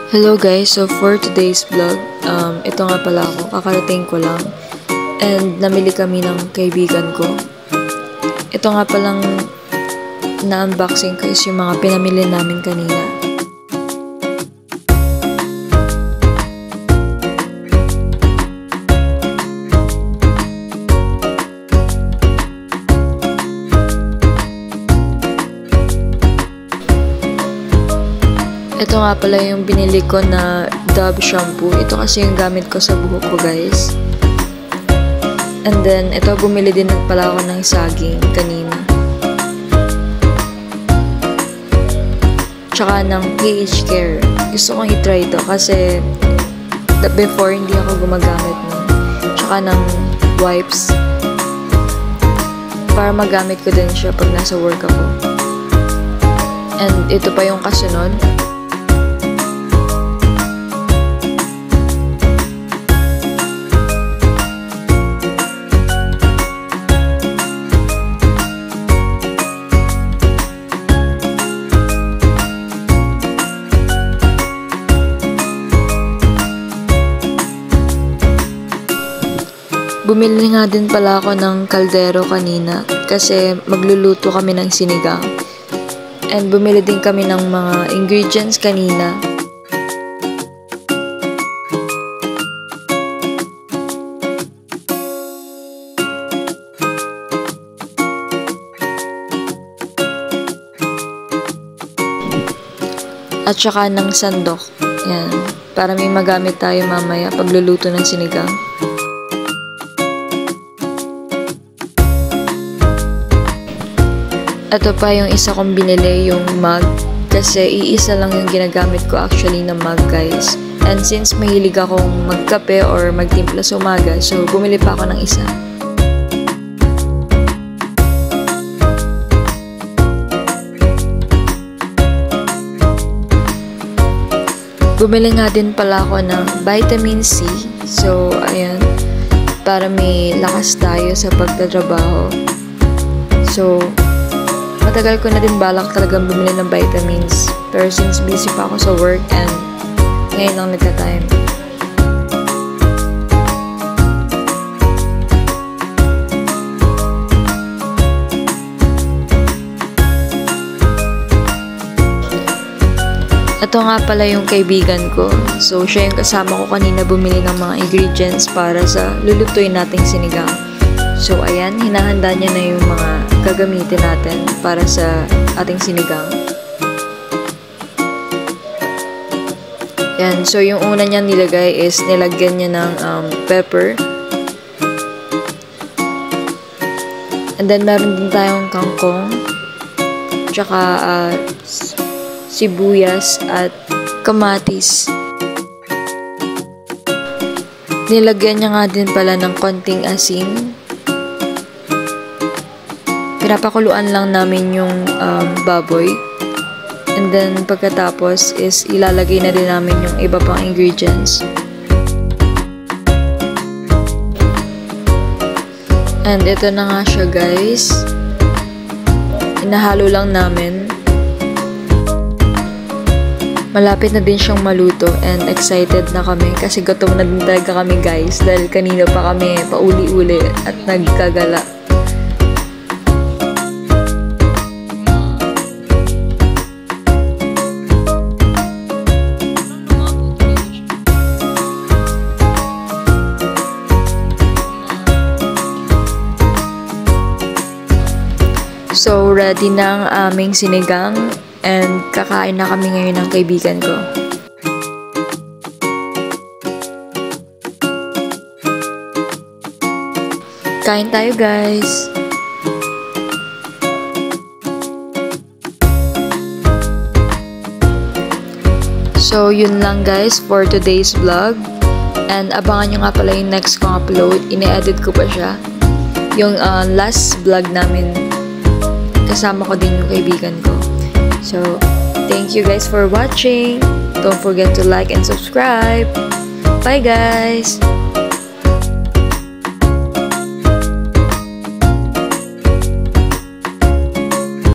Hello guys, so for today's vlog, ito nga pala ako, kakarating ko lang and namili kami ng kaibigan ko. Ito nga palang na-unboxing ko is yung mga pinamili namin kanina. Ito nga pala yung binili ko na Dove shampoo. Ito kasi yung gamit ko sa buhok ko, guys. And then, ito bumili din pala ako ng saging kanina. Tsaka ng PH Care. Gusto kong i-try ito kasi before hindi ako gumagamit nun. Tsaka ng wipes. Para magamit ko din siya pag nasa work ako. And ito pa yung kasunod. Bumili nga din pala ako ng kaldero kanina kasi magluluto kami ng sinigang. And bumili din kami ng mga ingredients kanina. At saka ng sandok. Yan. Para may magamit tayo mamaya pagluluto ng sinigang. Ito pa yung isa kong binili, yung mug. Kasi iisa lang yung ginagamit ko actually na mug, guys. And since mahilig akong magkape or magtimpla sa umaga, so bumili pa ako ng isa. Bumili nga din pala ako ng vitamin C. So, ayan. Para may lakas tayo sa pagtatrabaho. So, matagal ko na din balak talagang bumili ng vitamins. Pero since busy pa ako sa work and ngayon lang nagka-time. Ito nga pala yung kaibigan ko. So, siya yung kasama ko kanina bumili ng mga ingredients para sa lulutuin nating sinigang. So, ayan, hinahanda niya na yung mga gagamitin natin para sa ating sinigang. Yan, so yung una niya nilagay is nilagyan niya ng pepper. And then, meron din tayong kangkong, tsaka sibuyas at kamatis. Nilagyan niya nga din pala ng konting asin. Pinapakuluan lang namin yung baboy. And then, pagkatapos is ilalagay na din namin yung iba pang ingredients. And ito na nga siya, guys. Inahalo lang namin. Malapit na din siyang maluto and excited na kami kasi gutom na din talaga kami, guys. Dahil kanina pa kami pauli-uli at nagkagala. So, ready na ang aming sinigang and kakain na kami ngayon ng kaibigan ko. Kain tayo, guys! So, yun lang, guys, for today's vlog. And abangan nyo nga pala yung next kong upload. Ine-edit ko pa siya. Yung last vlog namin. Kasama ko din yung kaibigan ko. So, thank you guys for watching. Don't forget to like and subscribe. Bye guys!